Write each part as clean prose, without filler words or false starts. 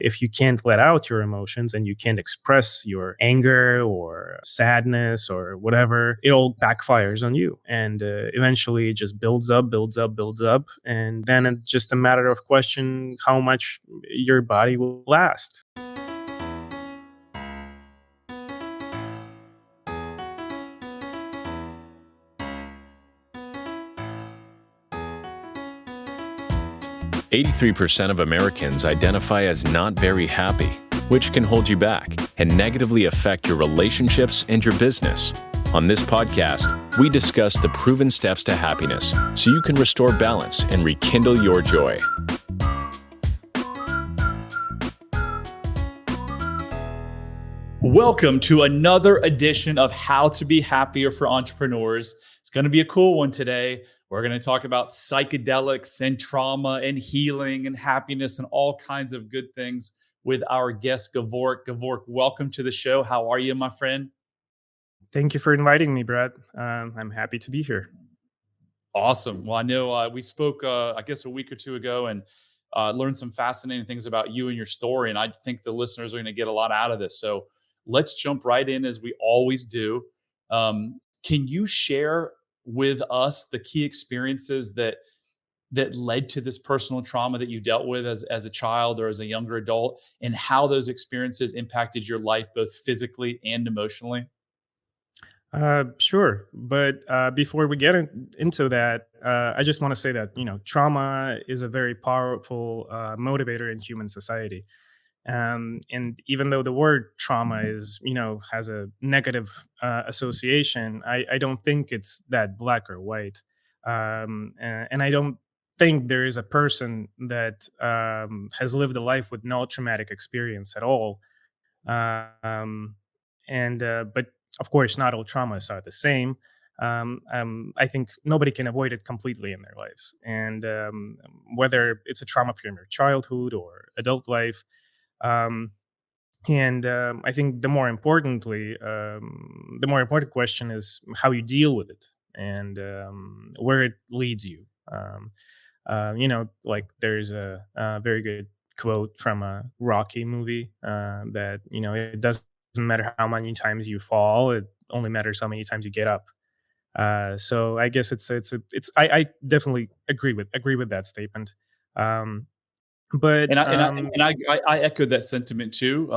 if you can't let out your emotions and you can't express your anger or sadness or whatever, it all backfires on you. And eventually it just builds up, builds up, builds up. And then it's just a matter of question how much your body will last. 83% of Americans identify as not very happy, which can hold you back and negatively affect your relationships and your business. On this podcast, we discuss the proven steps to happiness so you can restore balance and rekindle your joy. Welcome to another edition of How to Be Happier for Entrepreneurs. It's going to be a cool one today. We're going to talk about psychedelics and trauma and healing and happiness and all kinds of good things with our guest, Gevork. Gevork, welcome to the show. How are you, my friend? Thank you for inviting me, Brad. I'm happy to be here. Awesome. Well, I know we spoke, I guess, a week or two ago and learned some fascinating things about you and your story. And I think the listeners are going to get a lot out of this. So let's jump right in as we always do. Can you share with us the key experiences that led to this personal trauma that you dealt with as a child or as a younger adult, and how those experiences impacted your life both physically and emotionally? Sure. But before we get into that, I just want to say that, trauma is a very powerful motivator in human society. And even though the word trauma is, has a negative association, I don't think it's that black or white. And I don't think there is a person that has lived a life with no traumatic experience at all. Um, but of course, not all traumas are the same. I think nobody can avoid it completely in their lives, and whether it's a trauma from your childhood or adult life. Um, and I think the more important question is how you deal with it and where it leads you. Like there's a very good quote from a Rocky movie that it doesn't matter how many times you fall; it only matters how many times you get up. So I guess I definitely agree with that statement. Um, but And I echoed that sentiment too.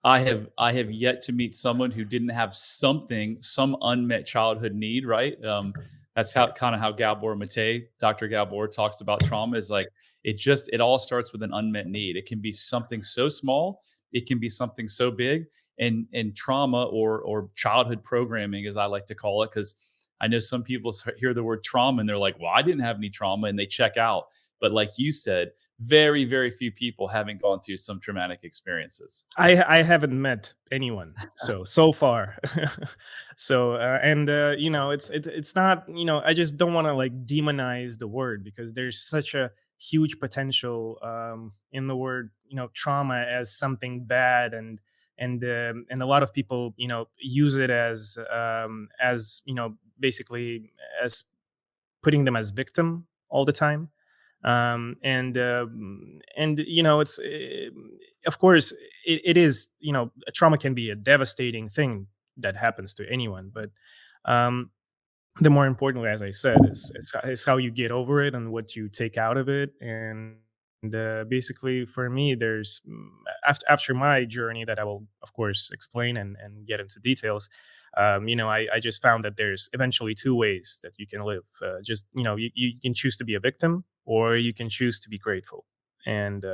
I have yet to meet someone who didn't have some unmet childhood need, right? That's how Gabor Mate, Dr. Gabor, talks about trauma. Is like it all starts with an unmet need. It can be something so small, it can be something so big, and trauma or childhood programming, as I like to call it, because I know some people hear the word trauma and they're like, "Well, I didn't have any trauma," and they check out. But like you said, very, very few people haven't gone through some traumatic experiences. I haven't met anyone so far. So it's not, I just don't want to like demonize the word because there's such a huge potential in the word trauma as something bad, and a lot of people use it as basically as putting them as victim all the time. And it's of course it is, trauma can be a devastating thing that happens to anyone, but um the more importantly, as I said, is how you get over it and what you take out of it. And basically for me, there's after my journey that I will of course explain and get into details. I just found that there's eventually two ways that you can live. You can choose to be a victim, or you can choose to be grateful. And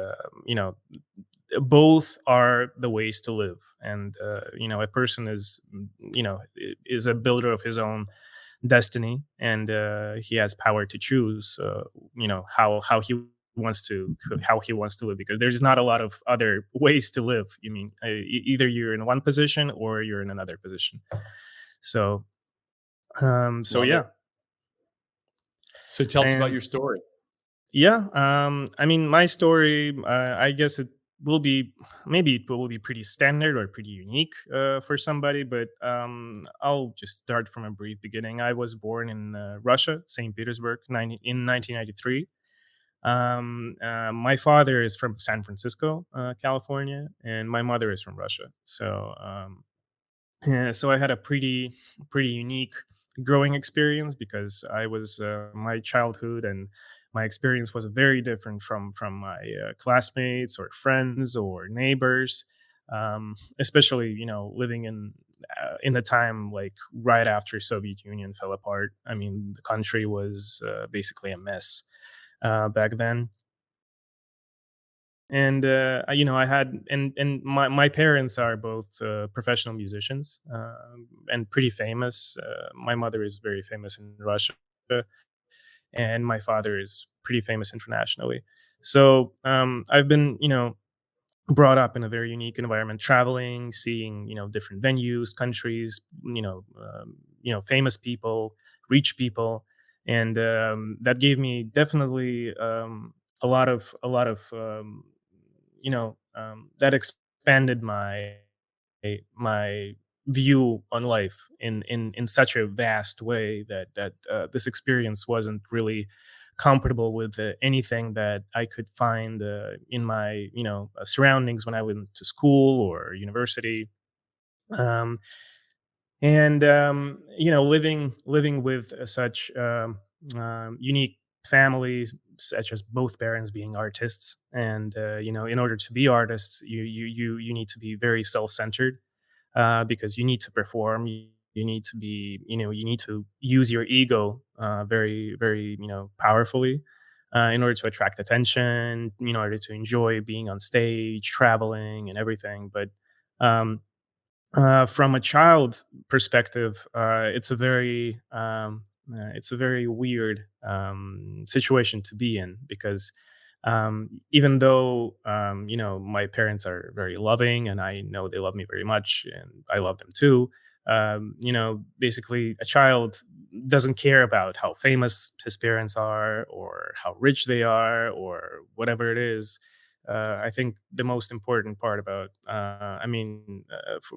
both are the ways to live. And a person is a builder of his own destiny, and he has power to choose how he wants to live, because there's not a lot of other ways to live. Either you're in one position or you're in another position. So Love yeah. it. So tell us about And your story. yeah, my story, I guess maybe it will be pretty standard or pretty unique for somebody, but I'll just start from a brief beginning. I was born in Russia, St. Petersburg, in 1993. My father is from San Francisco, California, and my mother is from Russia. So I had a pretty unique growing experience because I was my childhood and my experience was very different from my classmates or friends or neighbors, especially living in the time like right after Soviet Union fell apart. I mean, the country was basically a mess back then. And I had and my parents are both professional musicians, and pretty famous. My mother is very famous in Russia, and my father is pretty famous internationally. So I've been brought up in a very unique environment, traveling, seeing different venues, countries, famous people, rich people, and that gave me definitely that expanded my view on life in such a vast way that this experience wasn't really comparable with anything that I could find in my surroundings when I went to school or university. Um, and living with such unique families, such as both parents being artists, and in order to be artists, you need to be very self-centered, because you need to perform. You need to be, you need to use your ego very, very, powerfully, in order to attract attention, in order to enjoy being on stage, traveling, and everything. But um, from a child perspective, it's a very weird situation to be in, because even though my parents are very loving and I know they love me very much and I love them too, basically a child doesn't care about how famous his parents are or how rich they are or whatever it is. I think the most important part about,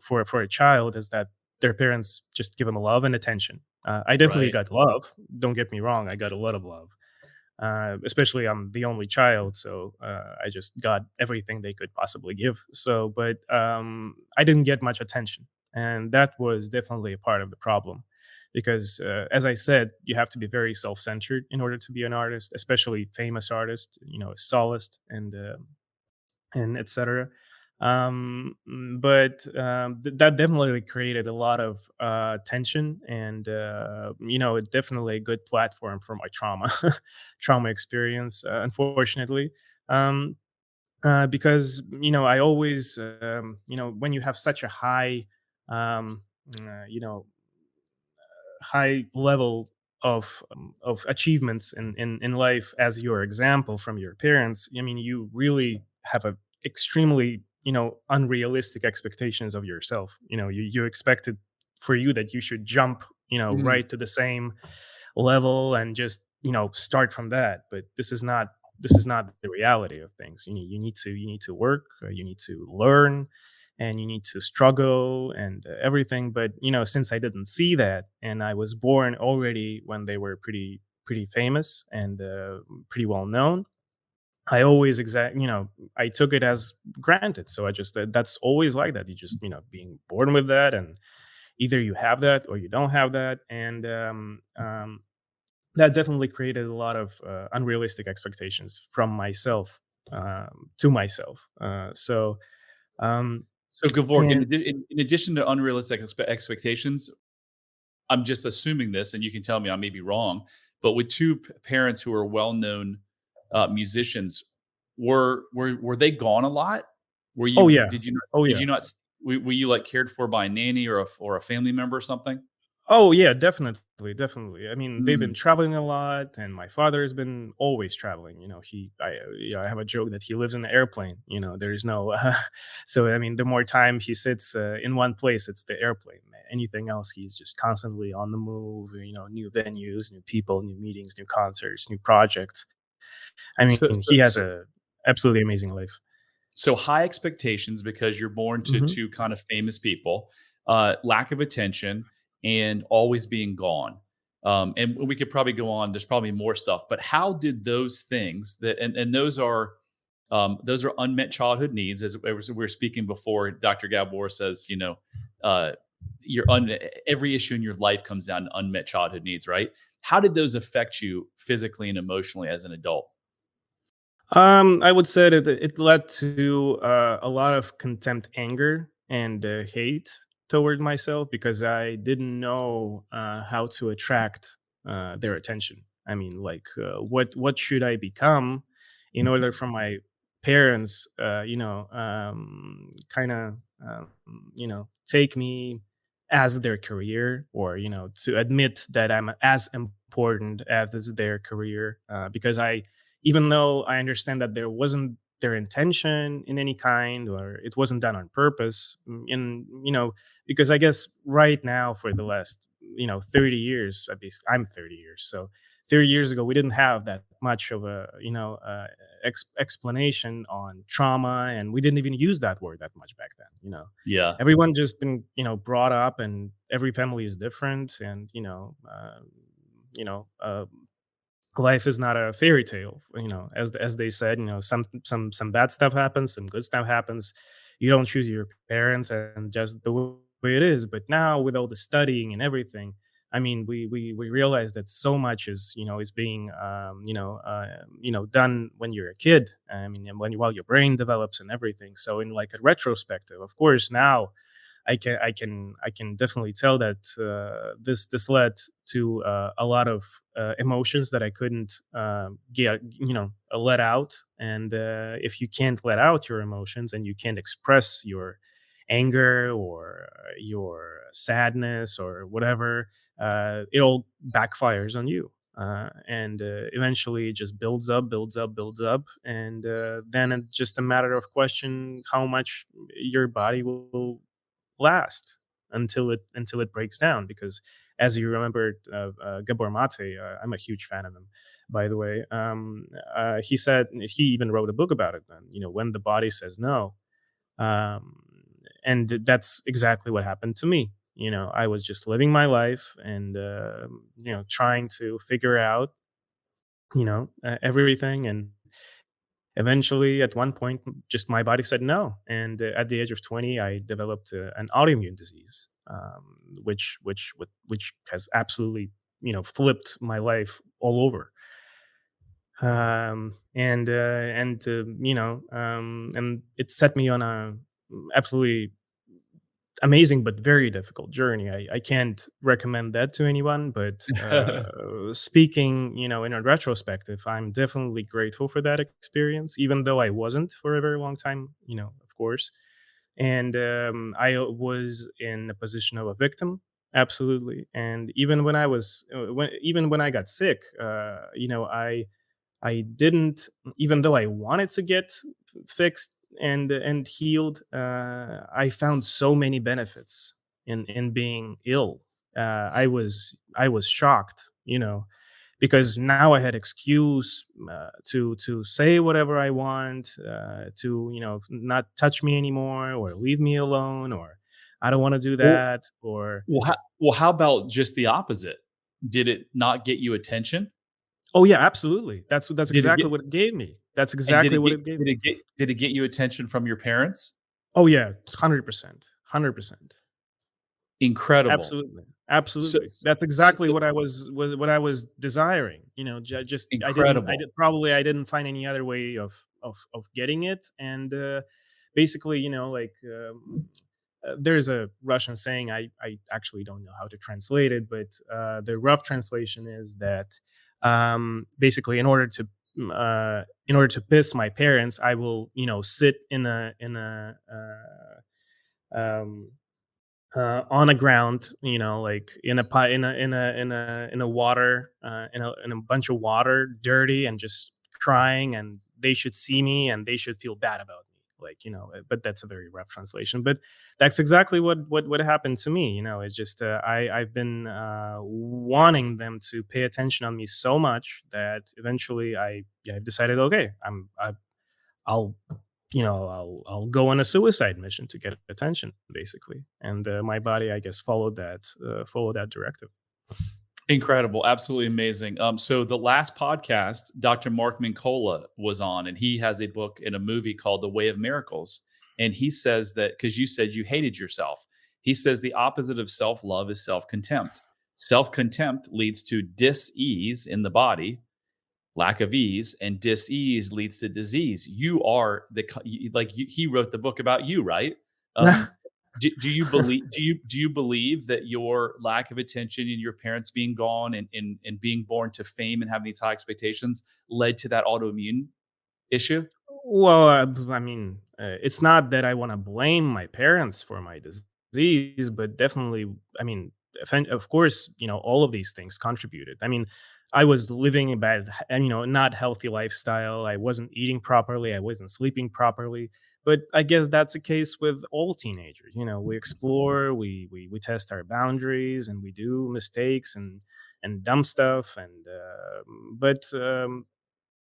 for a child is that their parents just give them love and attention. I definitely Right. got love. Don't get me wrong. I got a lot of love. Especially I'm the only child, so I just got everything they could possibly give. So, but I didn't get much attention, and that was definitely a part of the problem. Because, as I said, you have to be very self-centered in order to be an artist, especially famous artist, a soloist, and etc. But that definitely created a lot of tension, and it definitely a good platform for my trauma experience, unfortunately. um, because I always when you have such a um, high level of achievements in life as your example from your parents, I mean, you really have a extremely unrealistic expectations of yourself. You expected for you that you should jump Mhm. right to the same level and just start from that. But this is not the reality of things. You need to work, you need to learn, and you need to struggle and everything. But since I didn't see that, and I was born already when they were pretty famous and pretty well known, I always I took it as granted. So I just that's always like that. You just being born with that, and either you have that or you don't have that. And that definitely created a lot of unrealistic expectations from myself, to myself. Um, So, Gevork, and in addition to unrealistic expectations, I'm just assuming this, and you can tell me I may be wrong, but with two parents who are well-known musicians, were they gone a lot? Were oh you yeah, did you not oh did yeah. you not were you like cared for by a nanny or a family member or something? Oh yeah, definitely, definitely. I mean, they've been Mm. traveling a lot, and my father has been always traveling. I have a joke that he lives in an airplane. There's no, so I mean, the more time he sits in one place, it's the airplane. Anything else, he's just constantly on the move. New venues, new people, new meetings, new concerts, new projects. I So, mean, so, he has so a absolutely amazing life. So high expectations because you're born to Hmm. two kind of famous people, lack of attention, and always being gone. And we could probably go on. There's probably more stuff, but how did those things that and those are unmet childhood needs. As we were speaking before, Dr. Gabor says, uh, every issue in your life comes down to unmet childhood needs, right? How did those affect you physically and emotionally as an adult? I would say that it led to a lot of contempt, anger, and hate toward myself because I didn't know how to attract their attention. I mean, like, what should I become in order for my parents, kind of, take me as their career, or to admit that I'm as important as their career, because I even though I understand that there wasn't their intention in any kind, or it wasn't done on purpose. And because I guess right now, for the last 30 years, at least I'm 30 years, so 30 years ago we didn't have that much of a explanation on trauma, and we didn't even use that word that much back then. Yeah. Everyone just been brought up, and every family is different, and you know uh, life is not a fairy tale. As they said, some bad stuff happens, some good stuff happens. You don't choose your parents, and just the way it is. But now, with all the studying and everything, I mean, we realize that so much is being done when you're a kid. I mean, and while your brain develops and everything. So, in like a retrospective, of course, now I can definitely tell that this led to a lot of emotions that I couldn't get let out. And if you can't let out your emotions, and you can't express your anger, or your sadness, or whatever, it all backfires on you. And eventually it just builds up, builds up, builds up, and then it's just a matter of question how much your body will last until it breaks down. Because, as you remembered, Gabor Mate, I'm a huge fan of him, by the way. He said he even wrote a book about it. Then, when the body says no, um, and that's exactly what happened to me. I was just living my life, and trying to figure out everything, and eventually, at one point, just my body said no, and at the age of 20, I developed an autoimmune disease, which has absolutely flipped my life all over. And it set me on a absolutely amazing but very difficult journey. I can't recommend that to anyone, but speaking, in a retrospective, I'm definitely grateful for that experience, even though I wasn't for a very long time, of course. And I was in a position of a victim, absolutely. And even when I got sick, I didn't, even though I wanted to get fixed and healed. I found so many benefits in being ill. I was shocked, because now I had excuse to say whatever I want, to not touch me anymore, or leave me alone, or I don't want to do Well, that, or how about just the opposite? Did it not get you attention? oh yeah, absolutely. That's Did it exactly get what it gave me. That's and exactly what it gave me. did it get you attention from your parents? Oh yeah, 100%, 100%. Incredible. Absolutely, So absolutely. That's so exactly what I was desiring. Just I incredible. did probably I didn't find any other way of getting it. And basically, there's a Russian saying. I actually don't know how to translate it, but the rough translation is that basically, in order to piss my parents, I will sit um, on a ground, like in a pot, in a water, in a bunch of water, dirty, and just crying, and they should see me, and they should feel bad about me, like, but that's a very rough translation. But that's exactly what happened to me. It's just I've been wanting them to pay attention on me so much that eventually I've decided, okay, I'll I'll go on a suicide mission to get attention, basically. And my body, I guess, followed that directive. Incredible, absolutely amazing. So the last podcast, Dr. Mark Mincola was on, and he has a book and a movie called The Way of Miracles. And he says that because you said you hated yourself, he says the opposite of self love is self contempt. Self contempt leads to dis-ease in the body, lack of ease, and dis-ease leads to disease. You are he wrote the book about you, right? Um, do you believe do you believe that your lack of attention and your parents being gone and being born to fame and having these high expectations led to that autoimmune issue? Well, I mean, it's not that I want to blame my parents for my disease, but definitely, I mean, of course, all of these things contributed. I mean, I was living a bad, and not healthy lifestyle. I wasn't eating properly. I wasn't sleeping properly. But I guess that's the case with all teenagers. We explore, we test our boundaries, and we do mistakes and dumb stuff.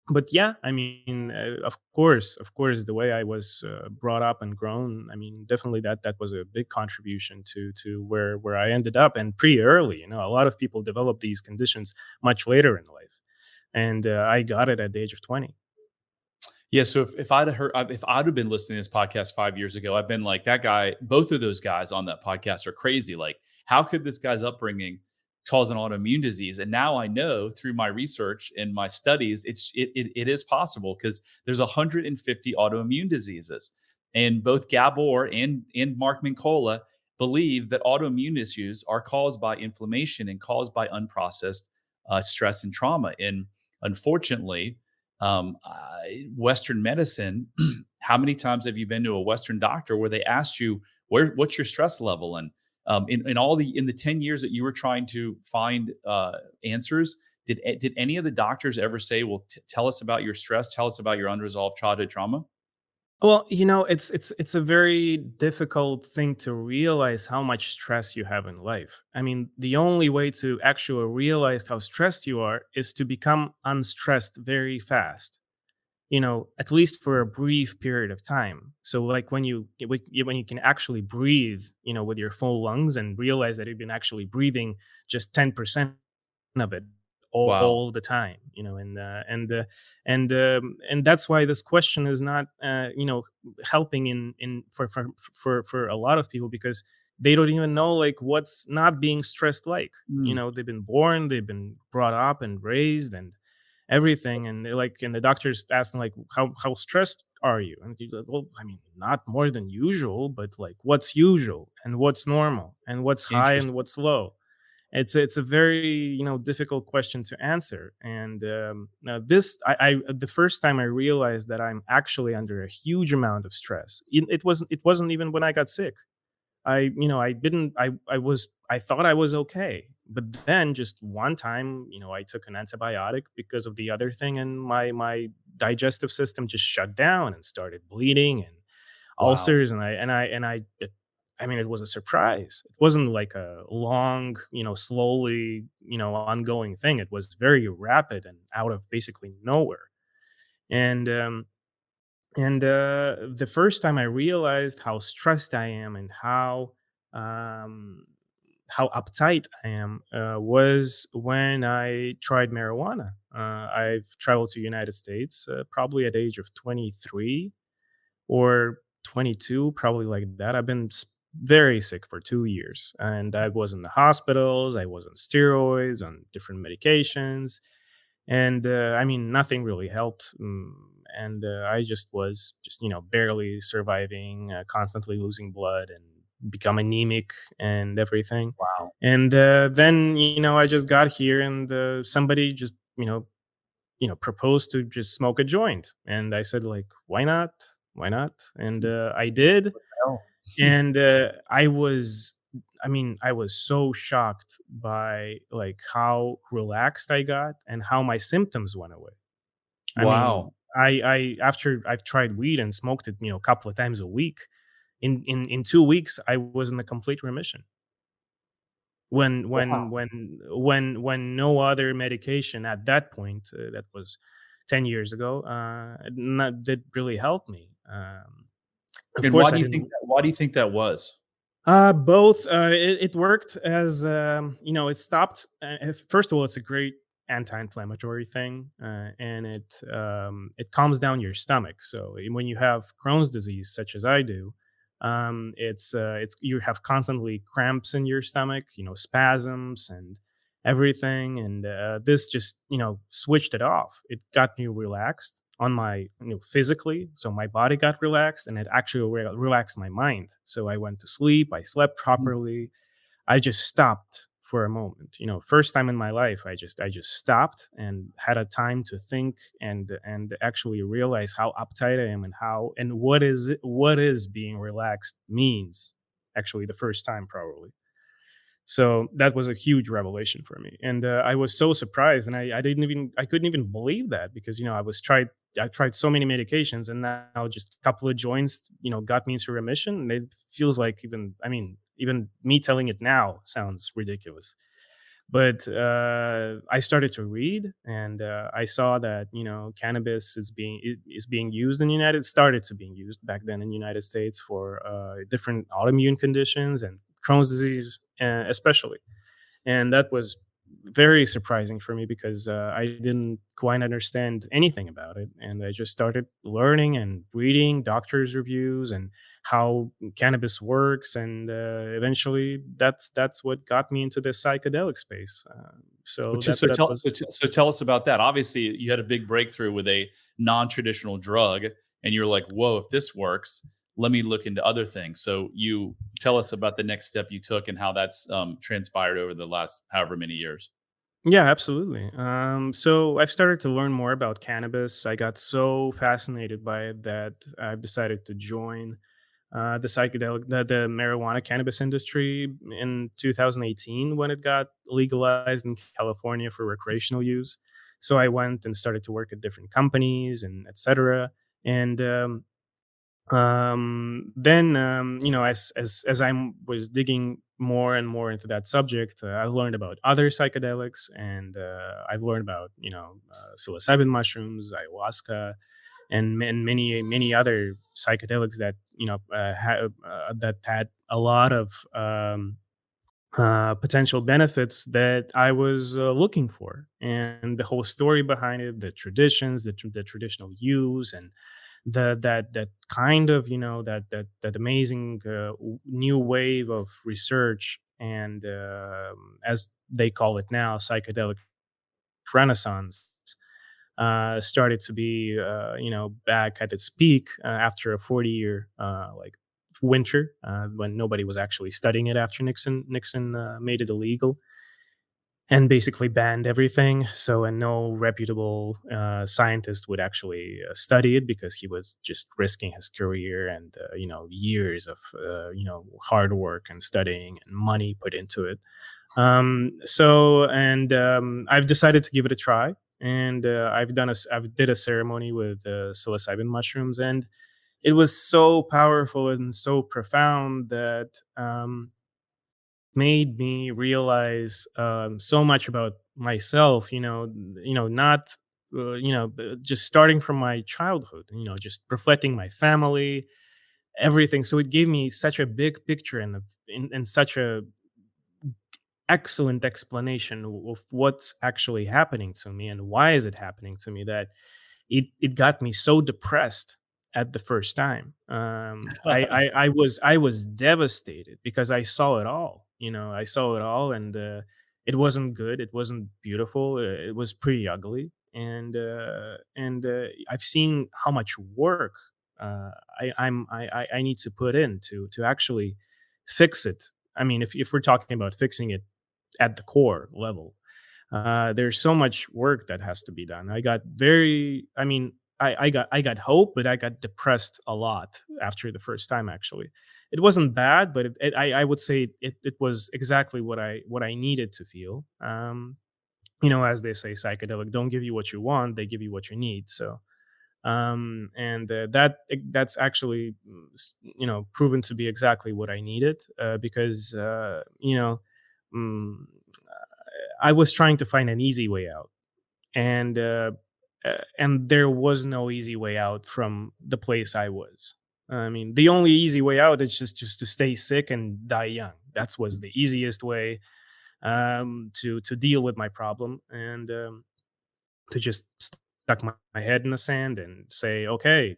But yeah, I mean, of course, the way I was brought up and grown, I mean, definitely that was a big contribution to where I ended up, and pretty early. A lot of people develop these conditions much later in life, and I got it at the age of 20. Yeah, so if I'd have been listening to this podcast 5 years ago, I've been like, "That guy," both of those guys on that podcast are crazy. Like, how could this guy's upbringing cause an autoimmune disease? And now I know through my research and my studies, it is possible because there's 150 autoimmune diseases. And both Gabor and Mark Mincola believe that autoimmune issues are caused by inflammation and caused by unprocessed stress and trauma. And unfortunately, Western medicine, how many times have you been to a Western doctor where they asked you what's your stress level? And in the 10 years that you were trying to find answers, did any of the doctors ever say, well, tell us about your stress, tell us about your unresolved childhood trauma? Well, it's a very difficult thing to realize how much stress you have in life. I mean, the only way to actually realize how stressed you are is to become unstressed very fast. At least for a brief period of time. So, like when you can actually breathe, with your full lungs, and realize that you've been actually breathing just 10% of it Wow. all the time, and that's why this question is not, helping in for a lot of people, because they don't even know like what's not being stressed like. Mm, They've been born, they've been brought up and raised and everything, and they're like, and the doctors ask them like, how stressed are you? And he's like, well, I mean, not more than usual, but like, what's usual and what's normal and what's high and interesting. what's low? It's a very, difficult question to answer. And now this I the first time I realized that I'm actually under a huge amount of stress, it wasn't even when I got sick. I didn't I thought I was okay. But then just one time, I took an antibiotic because of the other thing, and my digestive system just shut down and started bleeding and Wow. ulcers, and I mean, it was a surprise. It wasn't like a long, slowly, ongoing thing. It was very rapid and out of basically nowhere. And the first time I realized how stressed I am and um, how uptight I am was when I tried marijuana. I've traveled to United States probably at the age of 23 or 22, probably like that. I've been very sick for 2 years, and I was in the hospitals. I was on steroids, on different medications, and I mean, nothing really helped. And I just was just barely surviving, constantly losing blood and become anemic and everything. Wow. And then I just got here, and somebody just proposed to just smoke a joint, and I said like, why not? Why not? And I did, Hell. and I was so shocked by like how relaxed I got and how my symptoms went away. I mean, Wow. I after I've tried weed and smoked it, a couple of times a week, in 2 weeks I was in a complete remission. Wow. When no other medication at that point, that was 10 years ago, not did really help me. Of And why course do I you think didn't. that why do you think that was? Both. It worked as it stopped. First of all, it's a great anti-inflammatory thing, and it calms down your stomach. So when you have Crohn's disease, such as I do, it's you have constantly cramps in your stomach, spasms and everything, and this just switched it off. It got me relaxed on my physically, so my body got relaxed, and it actually relaxed my mind. So I went to sleep, I slept Mhm. properly, I just stopped for a moment. First time in my life, I just stopped and had a time to think and actually realize how uptight I am, and how and what is being relaxed means. Actually, the first time probably. So that was a huge revelation for me, and I was so surprised, and I couldn't even believe that, because I tried so many medications, and now just a couple of joints got me into remission, and it feels like, even me telling it now sounds ridiculous. But I started to read, and I saw that cannabis is being used in the United started to being used back then in the United States for different autoimmune conditions and Crohn's disease, especially. And that was very surprising for me, because I didn't quite understand anything about it, and I just started learning and reading doctors' reviews and how cannabis works, and eventually that's what got me into the psychedelic space. So So, that so that tell was so, t- so tell us about that. Obviously, you had a big breakthrough with a non-traditional drug, and you're like, "Whoa! If this works, let me look into other things." So, you tell us about the next step you took and how that's transpired over the last however many years. Yeah, absolutely. So I've started to learn more about cannabis. I got so fascinated by it that I've decided to join the marijuana cannabis industry in 2018, when it got legalized in California for recreational use. So I went and started to work at different companies and etc. And then as I was digging more and more into that subject, I learned about other psychedelics, and I've learned about psilocybin mushrooms, ayahuasca, and many other psychedelics that that had a lot of potential benefits that I was looking for, and the whole story behind it, the traditions, the traditional use, and that kind of that amazing new wave of research, and as they call it now, psychedelic renaissance, started to be back at its peak after a 40-year like winter, when nobody was actually studying it after Nixon made it illegal and basically banned everything. So, and no reputable scientist would actually study it, because he was just risking his career and years of hard work and studying and money put into it. I've decided to give it a try, and I've did a ceremony with psilocybin mushrooms, and it was so powerful and so profound that made me realize so much about myself. Not just starting from my childhood. Just reflecting my family, everything. So it gave me such a big picture, and such a excellent explanation of what's actually happening to me and why is it happening to me, that it got me so depressed at the first time. I was devastated, because I saw it all. I saw it all, and it wasn't good. It wasn't beautiful. It was pretty ugly, and I've seen how much work I need to put in to actually fix it. I mean, if we're talking about fixing it at the core level, there's so much work that has to be done. I got very, I mean, I got hope, but I got depressed a lot after the first time. Actually, it wasn't bad, but I would say it was exactly what I needed to feel. As they say, psychedelic don't give you what you want; they give you what you need. So, and that's actually proven to be exactly what I needed, because mm, I was trying to find an easy way out, and there was no easy way out from the place I was. I mean, the only easy way out is just to stay sick and die young. That's was the easiest way to deal with my problem, and to just stuck my head in the sand and say, okay,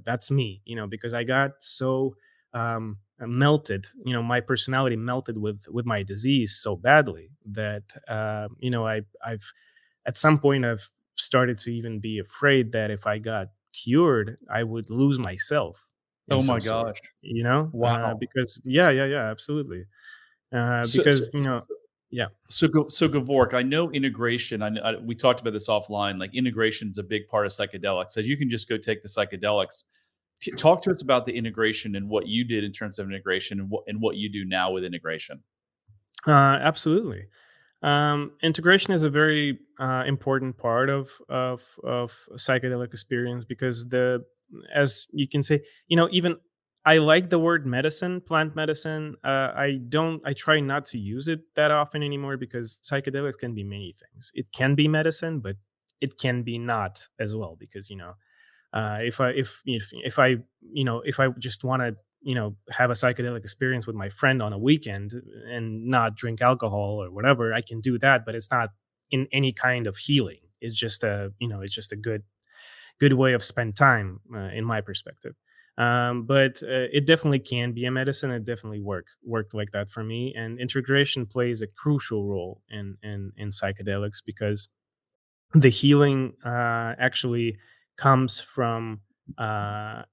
that's me, because I got so melted, my personality melted with my disease so badly that I've at some point I've started to even be afraid that if I got cured, I would lose myself in Oh my some sort, gosh. Wow. because yeah, absolutely, So, so, because yeah. so Gevork, I know integration. We talked about this offline. Like integration is a big part of psychedelics. So you can just go take the psychedelics. Talk to us about the integration and what you did in terms of integration, and what you do now with integration. Absolutely. Integration is a very important part of psychedelic experience because as you can say, even I like the word medicine, plant medicine. I try not to use it that often anymore because psychedelics can be many things. It can be medicine, but it can be not as well because if I if I just want to have a psychedelic experience with my friend on a weekend and not drink alcohol or whatever, I can do that, but it's not in any kind of healing. It's just a it's just a good way of spend time in my perspective. But it definitely can be a medicine. It definitely worked like that for me, and integration plays a crucial role in psychedelics because the healing actually comes from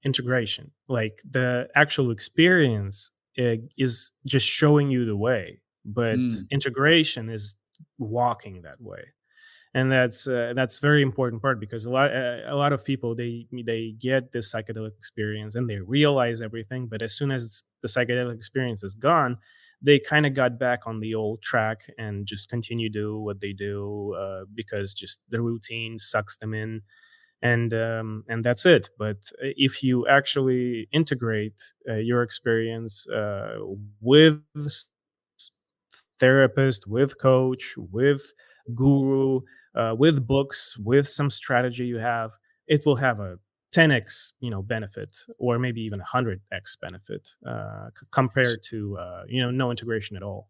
integration. Like the actual experience is just showing you the way, but Mm. integration is walking that way, and that's very important part because a lot of people they get this psychedelic experience and they realize everything, but as soon as the psychedelic experience is gone, they kind of got back on the old track and just continue do what they do because just the routine sucks them in, and that's it. But if you actually integrate your experience with therapist, with coach, with guru, with books, with some strategy you have, it will have a 10x benefit, or maybe even 100x benefit compared to no integration at all.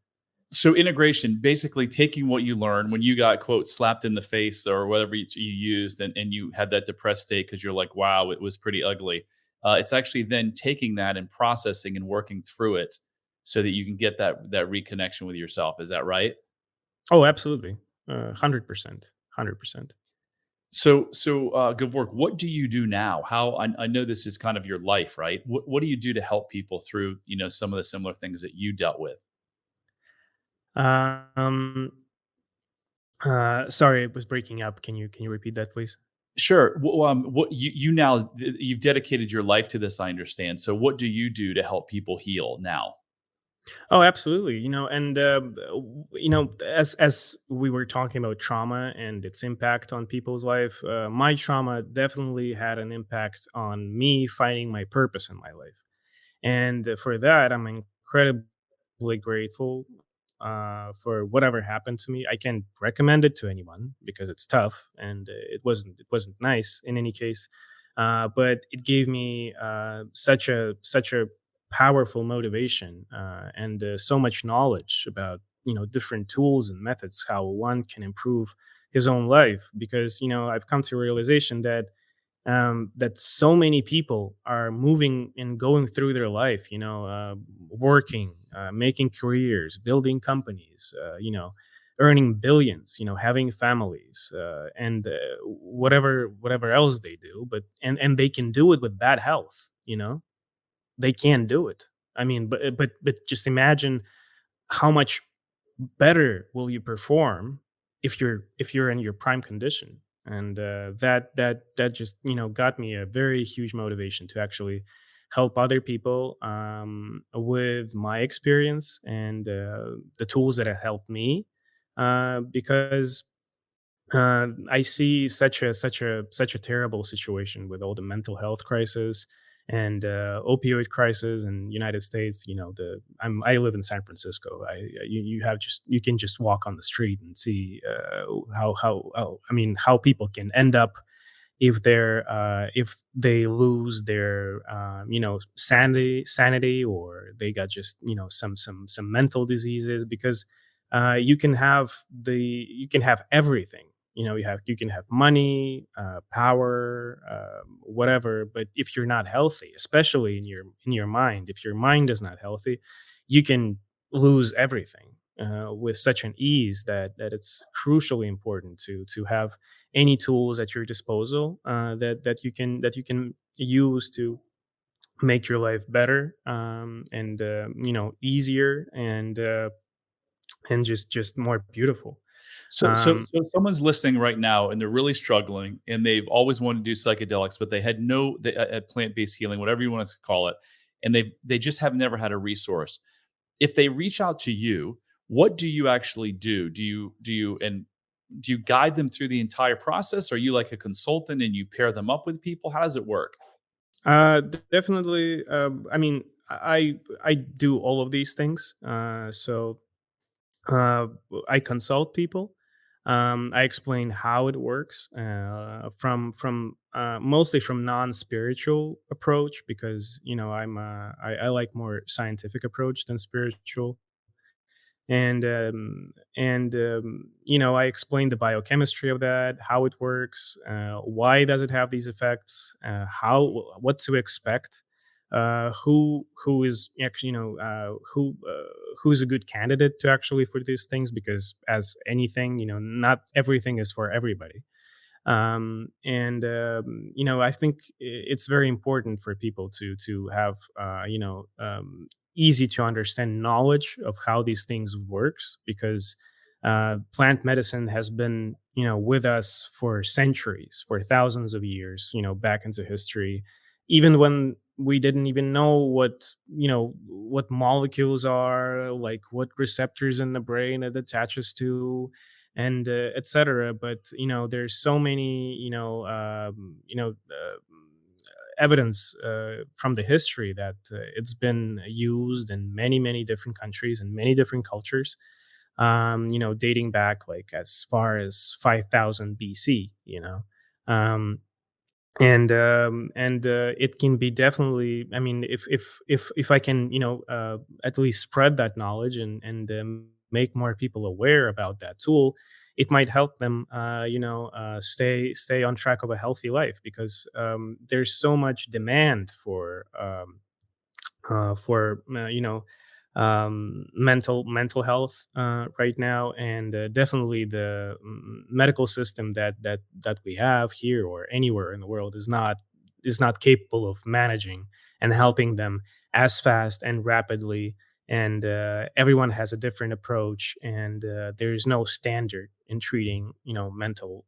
So integration, basically taking what you learned when you got quote slapped in the face or whatever you used, and you had that depressed state because you're like, wow, it was pretty ugly. It's actually then taking that and processing and working through it so that you can get that reconnection with yourself. Is that right? Oh, absolutely. 100%. 100%. So Gevork, what do you do now? I know this is kind of your life, right? What do you do to help people through some of the similar things that you dealt with? Um, Sorry, it was breaking up. Can you repeat that, please? Sure. What you now you've dedicated your life to this, I understand. So what do you do to help people heal now? Oh, absolutely. And as we were talking about trauma and its impact on people's life, my trauma definitely had an impact on me finding my purpose in my life. And for that, I'm incredibly grateful for whatever happened to me. I can't recommend it to anyone because it's tough and it wasn't nice in any case. But it gave me such a powerful motivation and so much knowledge about different tools and methods how one can improve his own life, because I've come to a realization that so many people are moving and going through their life, working, making careers, building companies, earning billions, having families, and whatever else they do, and they can do it with bad health. They can do it. I mean, but just imagine how much better will you perform if you're in your prime condition. And that just got me a very huge motivation to actually help other people with my experience and the tools that have helped me, because I see such a terrible situation with all the mental health crisis and opioid crisis in United States. I live in San Francisco. You can just walk on the street and see how I mean how people can end up if they lose their sanity, or they got just some mental diseases, because you can have everything. You can have money, power, whatever, but if you're not healthy, especially in your mind, if your mind is not healthy, you can lose everything with such an ease, that it's crucially important to have any tools at your disposal, that you can use to make your life better, and easier, and just more beautiful. um, So someone's listening right now and they're really struggling and they've always wanted to do psychedelics, but they had plant-based healing, whatever you want to call it, and they just have never had a resource. If they reach out to you, what do you actually do? Do you guide them through the entire process? Are you like a consultant and you pair them up with people? How does it work? Definitely. I mean, I do all of these things. So uh, I consult people. I explain how it works, from mostly from non-spiritual approach, because I like more scientific approach than spiritual. And I explain the biochemistry of that, how it works, why does it have these effects, what to expect, who is actually, who's a good candidate to actually for these things, because as anything, not everything is for everybody. I think it's very important for people to have easy to understand knowledge of how these things works, because plant medicine has been with us for centuries, for thousands of years, back into history, even when we didn't even know what molecules are, like what receptors in the brain it attaches to, and etc. But there's so many evidence from the history that it's been used in many many different countries and many different cultures, dating back like as far as 5000 BC. And it can be definitely, I mean, if I can at least spread that knowledge, and make more people aware about that tool, it might help them stay on track of a healthy life, because there's so much demand for mental health right now, and definitely the medical system that we have here or anywhere in the world is not capable of managing and helping them as fast and rapidly. And everyone has a different approach, and there is no standard in treating mental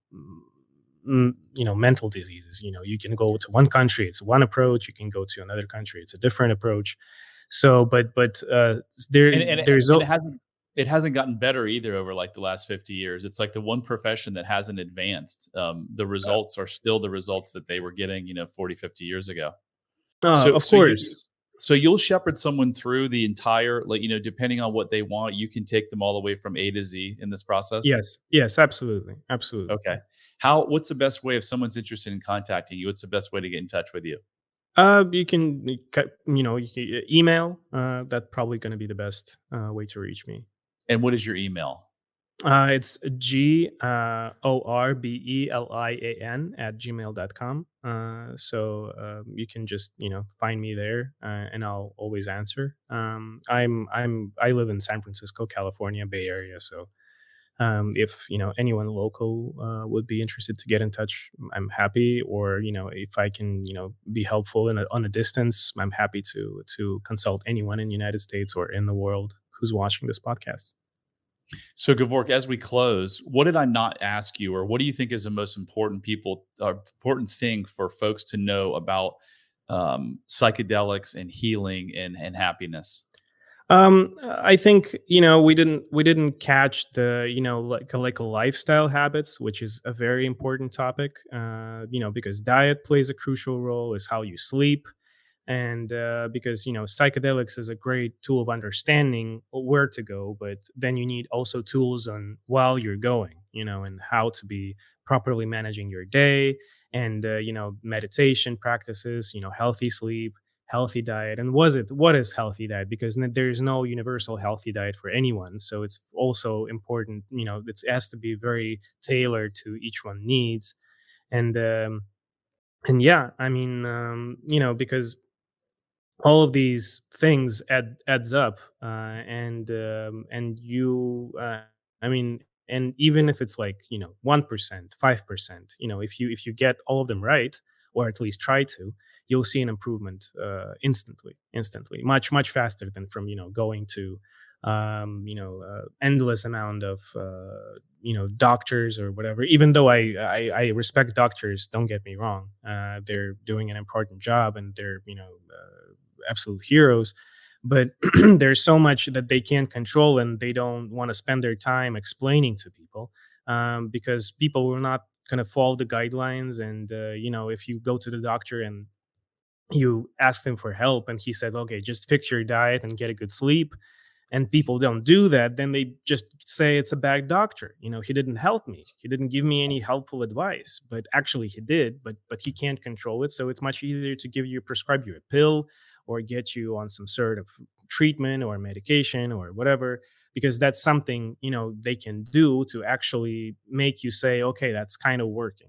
diseases. You can go to one country, it's one approach. You can go to another country, it's a different approach. So, but And there and it there's and no. it hasn't gotten better either over, like, the last 50 years. It's like the one profession that hasn't advanced. The results are still the results that they were getting, 40, 50 years ago. So Of so you course. so you'll shepherd someone through the entire, like, depending on what they want, you can take them all the way from A to Z in this process? Yes, absolutely, absolutely. Okay. What's the best way if someone's interested in contacting you? What's the best way to get in touch with you? You can you can email. That's probably going to be the best way to reach me. And what is your email? It's Gorbelian @gmail.com. So you can just find me there, and I'll always answer. I live in San Francisco, California, Bay Area. So if anyone local would be interested to get in touch, I'm happy. Or if I can be helpful on a distance, I'm happy to consult anyone in the United States or in the world who's watching this podcast. So, Gevork, as we close, what did I not ask you, or what do you think is the most important thing for folks to know about psychedelics and healing and happiness? I think we didn't catch the like a lifestyle habits, which is a very important topic. Because diet plays a crucial role, is how you sleep, and because psychedelics is a great tool of understanding where to go, but then you need also tools on while you're going, and how to be properly managing your day, and meditation practices, healthy sleep, healthy diet. And what is healthy diet? Because there's no universal healthy diet for anyone, so it's also important, it has to be very tailored to each one needs. And um and yeah, I mean, because all of these things adds up, and you I mean, and even if it's like 1%, 5%, if you get all of them right, or at least try to, you'll see an improvement instantly, much faster than from going to endless amount of doctors or whatever. Even though I respect doctors, don't get me wrong, they're doing an important job, and they're absolute heroes. But there's so much that they can't control, and they don't want to spend their time explaining to people, because people will not kind of follow the guidelines. And if you go to the doctor and you ask him for help, and he said, okay, just fix your diet and get a good sleep, and people don't do that, then they just say it's a bad doctor. He didn't help me. He didn't give me any helpful advice. But actually, he did. But he can't control it. So it's much easier to prescribe you a pill, or get you on some sort of treatment or medication or whatever, because that's something they can do to actually make you say, okay, that's kind of working.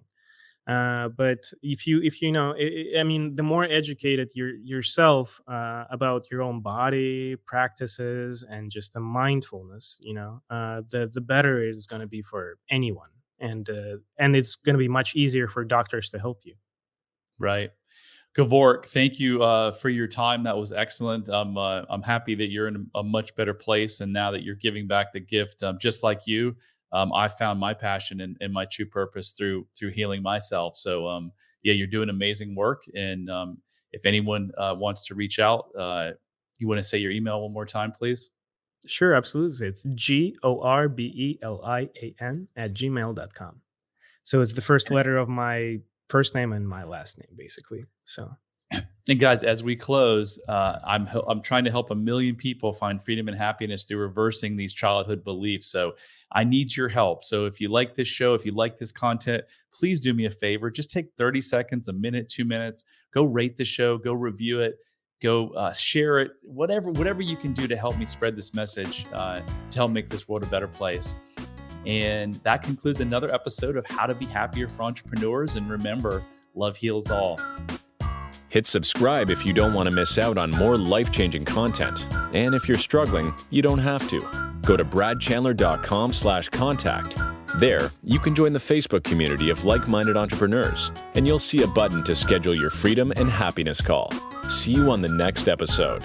But if you know I mean, the more educated yourself about your own body practices and just the mindfulness, the better it is going to be for anyone. And it's going to be much easier for doctors to help you. Right. Gevork, thank you for your time. That was excellent. I'm happy that you're in a much better place, and now that you're giving back the gift, just like you, I found my passion and my true purpose through healing myself. So yeah, you're doing amazing work. And if anyone wants to reach out, you want to say your email one more time, please? Sure, absolutely. It's Gorbelian @gmail.com. So it's the first letter of my first name and my last name, basically. So And guys, as we close, I'm trying to help 1 million people find freedom and happiness through reversing these childhood beliefs. So I need your help. So if you like this show, if you like this content, please do me a favor. Just take 30 seconds, a minute, 2 minutes. Go rate the show. Go review it. Go share it. Whatever you can do to help me spread this message, to help make this world a better place. And that concludes another episode of How to Be Happier for Entrepreneurs. And remember, love heals all. Hit subscribe if you don't want to miss out on more life-changing content. And if you're struggling, you don't have to. Go to bradchandler.com/contact. There, you can join the Facebook community of like-minded entrepreneurs, and you'll see a button to schedule your freedom and happiness call. See you on the next episode.